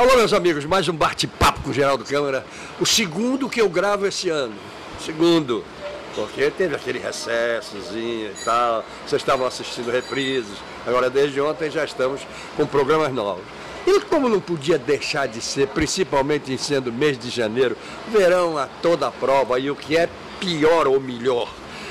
Alô, meus amigos, mais um bate-papo com o Geraldo Câmara. O segundo que eu gravo esse ano. Segundo. Porque teve aquele recessozinho e tal. Vocês estavam assistindo reprises. Agora, desde ontem, já estamos com programas novos. E como não podia deixar de ser, principalmente em sendo mês de janeiro, verão a toda a prova. E o que é pior ou melhor,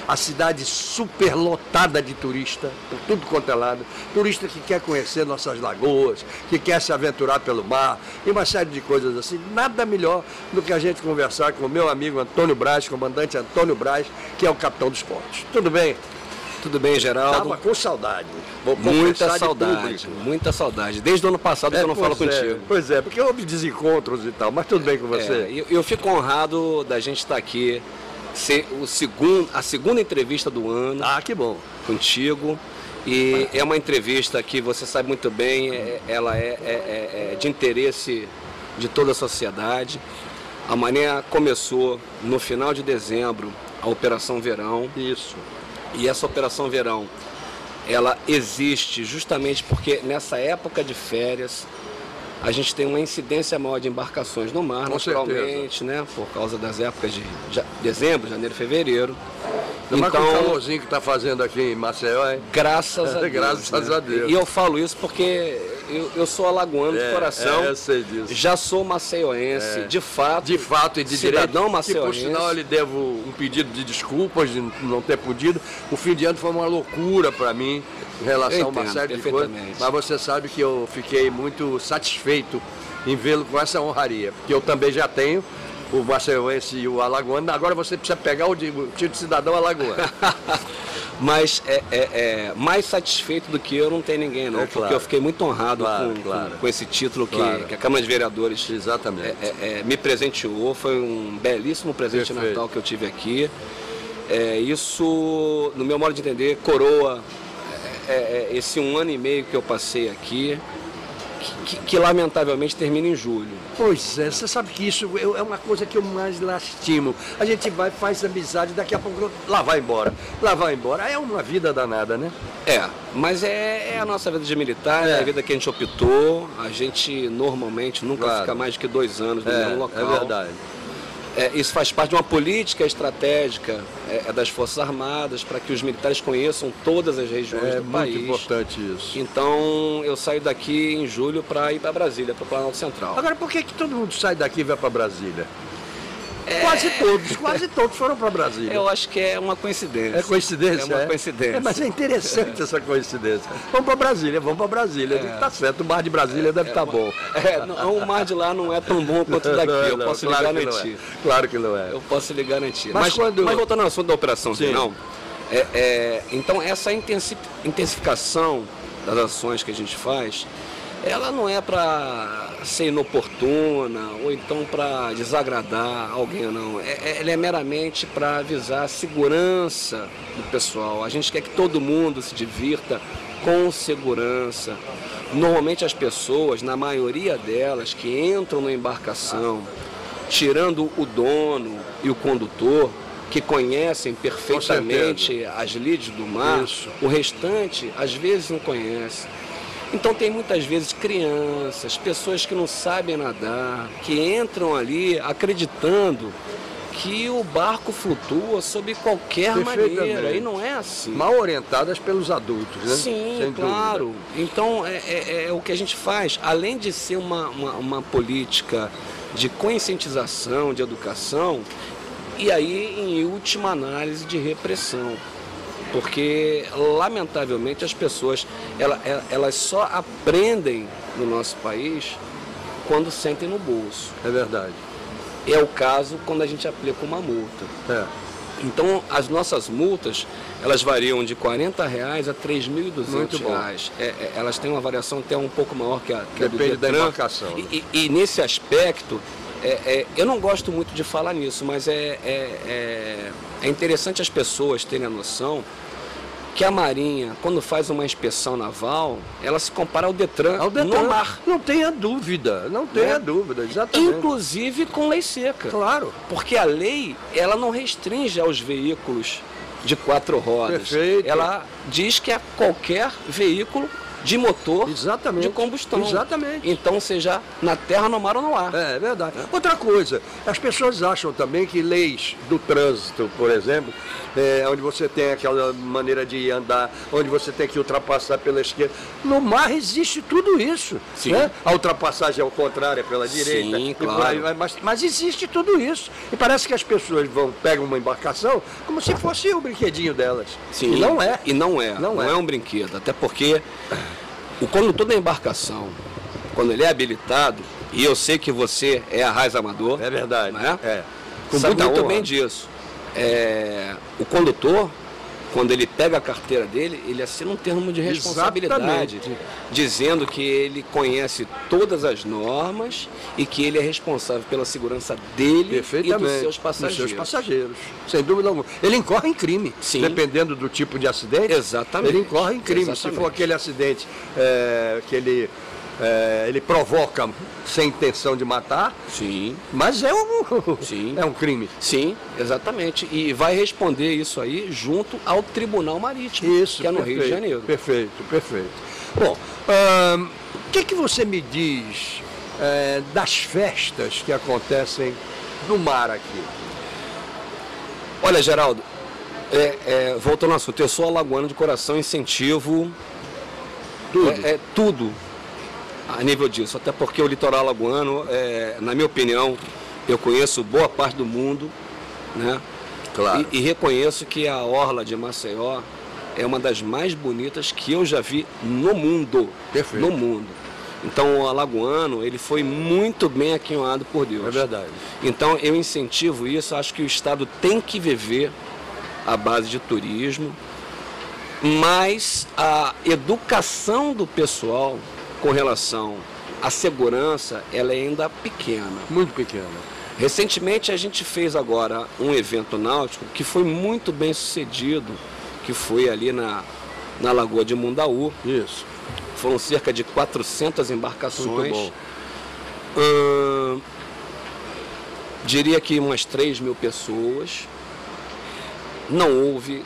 a cidade superlotada de turista, por tudo quanto é lado. Turista que quer conhecer nossas lagoas, que quer se aventurar pelo mar e uma série de coisas assim. Nada melhor do que a gente conversar com o meu amigo Antônio Braz, comandante Antônio Braz, que é o capitão dos portos. Tudo bem? Tudo bem, Geraldo? Estava com saudade. Muita saudade, muita saudade. Desde o ano passado que eu não falo contigo. Pois é, porque houve desencontros e tal, mas tudo bem com você? Eu fico honrado da gente estar aqui. Ser a segunda entrevista do ano. Ah, que bom. Contigo. E é uma entrevista que você sabe muito bem, ela é de interesse de toda a sociedade. A Marinha começou no final de dezembro a Operação Verão. Isso. E essa Operação Verão, ela existe justamente porque nessa época de férias a gente tem uma incidência maior de embarcações no mar, naturalmente, né? Por causa das épocas de dezembro, janeiro, fevereiro. Então, com o calorzinho que está fazendo aqui em Maceió, hein? Graças a Deus. Graças a Deus. E eu falo isso porque eu sou alagoano de coração. Eu sei disso. Já sou maceioense, de fato. De fato e de cidadão direito. Maceioense. Que, por sinal, eu lhe devo um pedido de desculpas de não ter podido. O fim de ano foi uma loucura para mim em relação a uma série de coisas. Mas você sabe que eu fiquei muito satisfeito em vê-lo com essa honraria. Porque eu também já tenho o maceioense e o alagoano. Agora você precisa pegar o título de cidadão alagoano. Mas mais satisfeito do que eu não tem ninguém, não. Porque eu fiquei muito honrado com esse título que a Câmara de Vereadores me presenteou. Foi um belíssimo presente de Natal que eu tive aqui. Isso, no meu modo de entender, coroa esse 1 ano e meio que eu passei aqui, que lamentavelmente termina em julho. Pois é, você sabe que isso é uma coisa que eu mais lastimo. A gente vai, faz amizade, daqui a pouco lá vai embora. É uma vida danada, né? Mas é a nossa vida de militar, é a vida que a gente optou. A gente normalmente nunca fica mais do que 2 anos no mesmo local. É verdade. Isso faz parte de uma política estratégica das Forças Armadas para que os militares conheçam todas as regiões do país. É muito importante isso. Então eu saio daqui em julho para ir para Brasília, para o Planalto Central. Agora, por que todo mundo sai daqui e vai para Brasília? Quase todos foram para Brasília. Eu acho que é uma coincidência. É coincidência? É uma coincidência. Mas é interessante essa coincidência. Vamos para Brasília. Tá certo, o mar de Brasília deve estar bom. O mar de lá não é tão bom quanto daqui, eu posso lhe garantir. Claro que não é. Eu posso lhe garantir. Mas voltando ao assunto da Operação Verão, então essa intensificação das ações que a gente faz, ela não é para ser inoportuna ou então para desagradar alguém, não. Ela é meramente para avisar a segurança do pessoal. A gente quer que todo mundo se divirta com segurança. Normalmente as pessoas, na maioria delas, que entram na embarcação, tirando o dono e o condutor, que conhecem perfeitamente as lides do mar, o restante às vezes não conhece. Então tem muitas vezes crianças, pessoas que não sabem nadar, que entram ali acreditando que o barco flutua sob qualquer maneira, e não é assim. Mal orientadas pelos adultos, né? Sim, sem claro. Dúvida. Então é o que a gente faz, além de ser uma política de conscientização, de educação, e aí, em última análise, de repressão. Porque, lamentavelmente, as pessoas elas só aprendem no nosso país quando sentem no bolso. É verdade. É o caso quando a gente aplica uma multa. Então, as nossas multas, elas variam de R$40 a R$3.200. Elas têm uma variação até um pouco maior que a do Detran. Depende da embarcação. E nesse aspecto, eu não gosto muito de falar nisso, mas é interessante as pessoas terem a noção que a Marinha, quando faz uma inspeção naval, ela se compara ao Detran no mar. Não tenha dúvida, exatamente. Inclusive com lei seca. Claro. Porque a lei, ela não restringe aos veículos de 4 rodas. Perfeito. Ela diz que é qualquer veículo de motor Exatamente. de combustão. Exatamente. Então, seja na terra, no mar ou no ar. É verdade. Outra coisa, as pessoas acham também que leis do trânsito, por exemplo, onde você tem aquela maneira de andar, onde você tem que ultrapassar pela esquerda. No mar existe tudo isso. Sim. Né? A ultrapassagem ao contrário é pela direita. Sim, E por aí claro. vai, mas existe tudo isso. E parece que as pessoas pegam uma embarcação como se fosse o brinquedinho delas. Sim, E não é. E não é. Não Não é. é um brinquedo. Até porque o condutor da embarcação, quando ele é habilitado, e eu sei que você é arraiz amador, É verdade. né? É. Com sabe muita muito honra. bem disso. O condutor, quando ele pega a carteira dele, ele assina um termo de responsabilidade, Exatamente. dizendo que ele conhece todas as normas e que ele é responsável pela segurança dele e Perfeitamente. dos seus passageiros. Dos seus passageiros, sem dúvida alguma. Ele incorre em crime, Sim. dependendo do tipo de acidente. Exatamente. Ele incorre em crime. Se Exatamente. for aquele acidente que ele provoca sem intenção de matar, Sim. mas Sim. é um crime. Sim, exatamente. E vai responder isso aí junto ao Tribunal Marítimo, Isso, que é no perfeito, Rio de Janeiro. Perfeito, perfeito. Bom, o que você me diz das festas que acontecem no mar aqui? Olha, Geraldo, voltando ao assunto, eu sou alagoano de coração, incentivo Tudo. tudo a nível disso, até porque o litoral alagoano, na minha opinião, eu conheço boa parte do mundo, né? Claro. E reconheço que a orla de Maceió é uma das mais bonitas que eu já vi no mundo. Perfeito. No mundo. Então o alagoano, ele foi muito bem aquinhoado por Deus. É verdade. Então eu incentivo isso, acho que o Estado tem que viver à base de turismo, mas a educação do pessoal com relação à segurança, ela é ainda pequena. Muito pequena. Recentemente a gente fez agora um evento náutico que foi muito bem sucedido, que foi ali na Lagoa de Mundaú. Isso. Foram cerca de 400 embarcações. Muito Diria que umas 3.000 pessoas. Não houve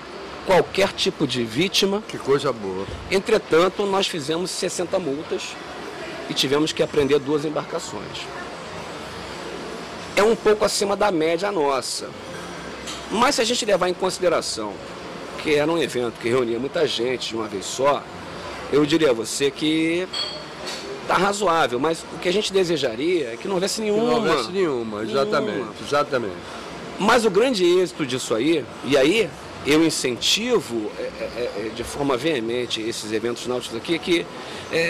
qualquer tipo de vítima. Que coisa boa. Entretanto, nós fizemos 60 multas e tivemos que apreender 2 embarcações. É um pouco acima da média nossa. Mas se a gente levar em consideração que era um evento que reunia muita gente de uma vez só, eu diria a você que está razoável, mas o que a gente desejaria é que não houvesse nenhuma. Não houvesse nenhuma, exatamente. Nenhuma. Exatamente. Mas o grande êxito disso aí, e aí eu incentivo de forma veemente esses eventos náuticos aqui, que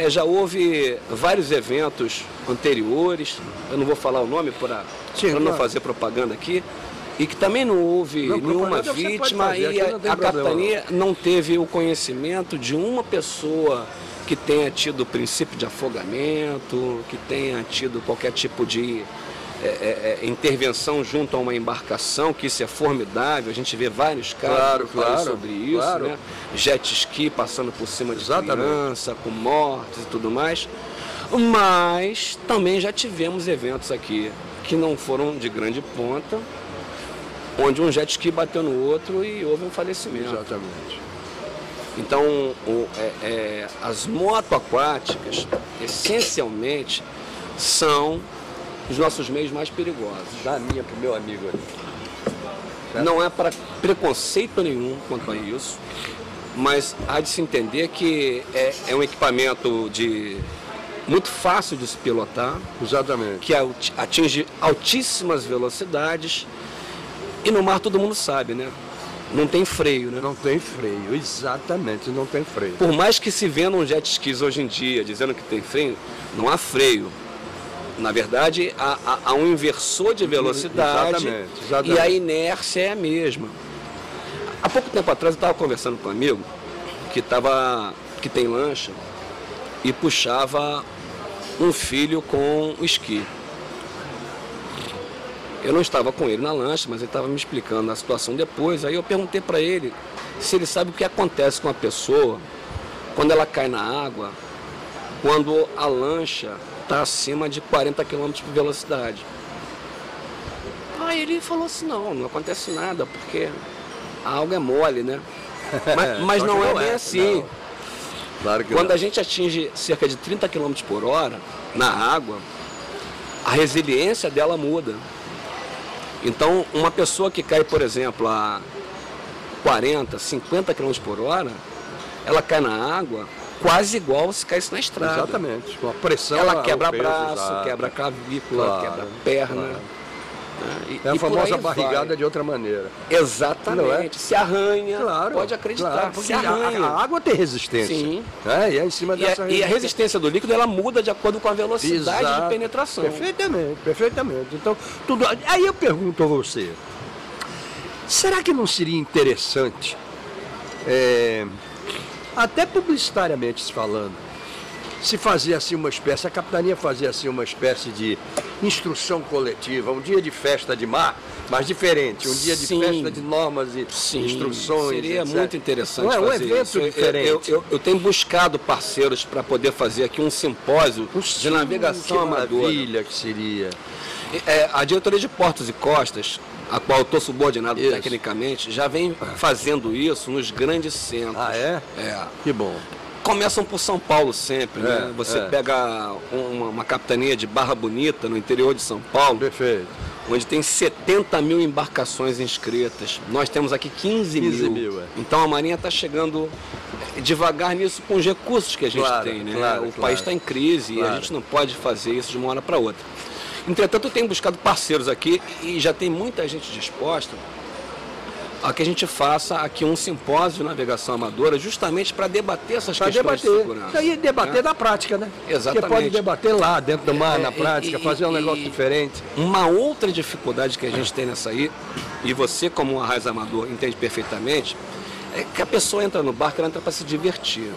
já houve vários eventos anteriores, eu não vou falar o nome para não claro. fazer propaganda aqui, e que também não houve Não, nenhuma propaganda você pode vítima fazer, e aqui não tem a problema, capitania não teve o conhecimento de uma pessoa que tenha tido o princípio de afogamento, que tenha tido qualquer tipo de intervenção junto a uma embarcação, que isso é formidável, a gente vê vários casos Claro, sobre isso, claro. né? Jet ski passando por cima de Exatamente. criança, com mortes e tudo mais, mas também já tivemos eventos aqui que não foram de grande ponta, onde um jet ski bateu no outro e houve um falecimento. Exatamente. Então, as motoaquáticas, essencialmente, são os nossos meios mais perigosos. Dá a minha pro meu amigo ali. Certo? Não é para preconceito nenhum quanto a isso, mas há de se entender que é um equipamento muito fácil de se pilotar, Exatamente. que atinge altíssimas velocidades, e no mar todo mundo sabe, né? Não tem freio, né? Não tem freio, exatamente, não tem freio. Por mais que se vendam jet skis hoje em dia dizendo que tem freio, não há freio. Na verdade, há um inversor de velocidade. Exatamente. E a inércia é a mesma. Há pouco tempo atrás eu estava conversando com um amigo que tem lancha e puxava um filho com o esqui. Eu não estava com ele na lancha, mas ele estava me explicando a situação depois. Aí eu perguntei para ele se ele sabe o que acontece com a pessoa quando ela cai na água, quando a lancha está acima de 40 km por velocidade. Aí ele falou assim, não acontece nada, porque a água é mole, né? Mas não é bem assim. Claro que Quando não. a gente atinge cerca de 30 km por hora na água, a resiliência dela muda. Então, uma pessoa que cai, por exemplo, a 40, 50 km por hora, ela cai na água quase igual se caísse na estrada. Exatamente. Com a pressão, Ela quebra o peso, braço, exato. quebra clavícula, Claro, quebra perna. claro. Né? É a por famosa aí barrigada vai. de outra maneira. Exatamente. Não é? Se arranha, Claro, pode acreditar. claro, porque se arranha. a água tem resistência. Sim. Né? E é em cima dessa E a resistência do líquido ela muda de acordo com a velocidade Exato. de penetração. Perfeitamente, perfeitamente. Então, tudo. Aí eu pergunto a você, será que não seria interessante, até publicitariamente se falando, se fazia assim uma espécie, a capitania fazia assim uma espécie de instrução coletiva, um dia de festa de mar, mas diferente, um dia de Sim. festa de normas e Sim, instruções. seria etc. muito interessante Não é um fazer evento isso. diferente. Eu tenho buscado parceiros para poder fazer aqui um simpósio de navegação que amadora. maravilha que seria. A diretoria de Portos e Costas, a qual eu estou subordinado Isso. tecnicamente, já vem fazendo isso nos grandes centros. Ah, é? É. Que bom. Começam por São Paulo sempre, né? Você pega uma capitania de Barra Bonita, no interior de São Paulo, Perfeito. onde tem 70 mil embarcações inscritas. Nós temos aqui 15 mil. é. Então a Marinha está chegando devagar nisso com os recursos que a gente Claro, tem, né? claro, o país está em crise e a gente não pode fazer isso de uma hora para outra. Entretanto, eu tenho buscado parceiros aqui e já tem muita gente disposta a que a gente faça aqui um simpósio de navegação amadora justamente para debater essas Para questões de debater. segurança. E debater né? na prática, né? Exatamente. Porque pode debater lá, dentro do mar, na prática, e- fazer um e- negócio diferente. Uma outra dificuldade que a gente tem nessa aí, e você como um arraiz amador entende perfeitamente, é que a pessoa entra no barco, ela entra para se divertir.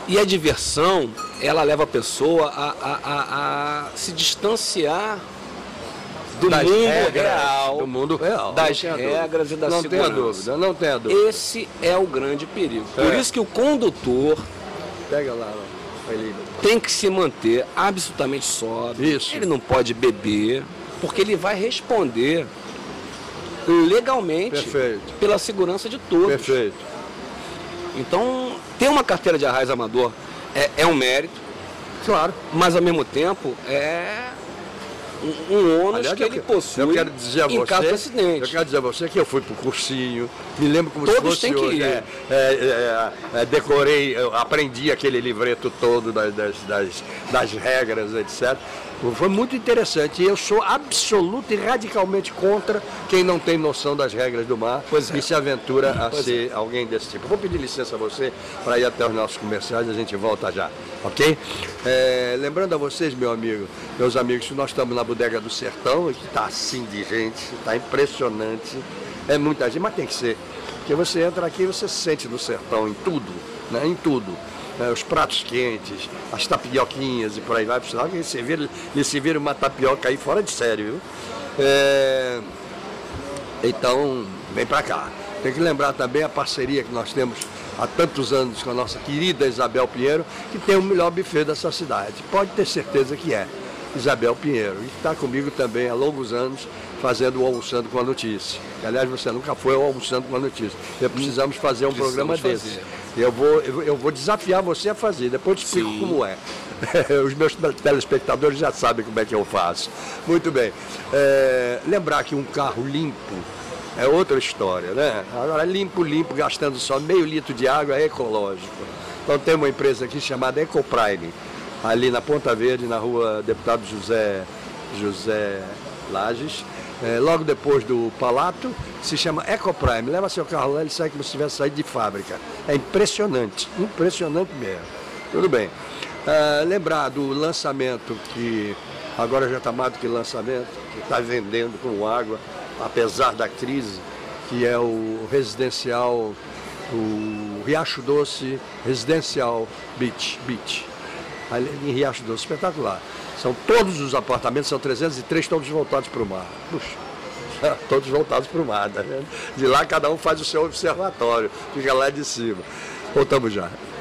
E a diversão, ela leva a pessoa a se distanciar do Das mundo regras, real, do mundo real, das não tenha regras e da Não tenha segurança. dúvida, não tenha dúvida. Esse é o grande perigo. Por É. isso que o condutor Pega lá, ele. tem que se manter absolutamente sóbrio. Isso. Ele não pode beber, porque ele vai responder legalmente Perfeito. pela segurança de todos. Perfeito. Então, ter uma carteira de arraiz amador é um mérito, Claro. mas ao mesmo tempo é um ônus Aliás, que ele possui eu quero dizer a em caso de você, acidente. eu quero dizer a você que eu fui pro cursinho, me lembro como Todos se fosse têm que hoje. ir. Decorei, eu aprendi aquele livreto todo das regras, etc. Foi muito interessante. E eu sou absoluto e radicalmente contra quem não tem noção das regras do mar Pois é. e se aventura a Pois ser alguém desse tipo. Vou pedir licença a você para ir até os nossos comerciais, a gente volta já, ok? Lembrando a vocês, meus amigos, que nós estamos na Bodega do Sertão, que está assim de gente, está impressionante, é muita gente, mas tem que ser, porque você entra aqui e você se sente no sertão em tudo, né? Em tudo. Os pratos quentes, as tapioquinhas e por aí vai, por sinal que ele se vira uma tapioca aí fora de sério, viu? Então, vem pra cá. Tem que lembrar também a parceria que nós temos há tantos anos com a nossa querida Isabel Pinheiro, que tem o melhor buffet dessa cidade. Pode ter certeza que é Isabel Pinheiro. E está comigo também há longos anos fazendo o Almoçando com a Notícia. Aliás, você nunca foi ao Almoçando com a Notícia. Precisamos fazer um programa desse. Eu vou desafiar você a fazer, depois eu te explico como é. Os meus telespectadores já sabem como é que eu faço. Muito bem. Lembrar que um carro limpo é outra história, né? Agora, limpo, gastando só meio litro de água é ecológico. Então tem uma empresa aqui chamada Ecoprime, ali na Ponta Verde, na rua Deputado José Lages. Logo depois do Palato, se chama Ecoprime. Leva seu carro lá, ele sai como se tivesse saído de fábrica. É impressionante, impressionante mesmo. Tudo bem. Lembrar do lançamento, que agora já está mais do que lançamento, que está vendendo com água, apesar da crise, que é o residencial, o Riacho Doce Residencial Beach. Ali em Riacho Doce, espetacular. São todos os apartamentos, são 303, todos voltados para o mar. Puxa, todos voltados para o mar, tá vendo? De lá cada um faz o seu observatório, fica lá de cima. Voltamos já.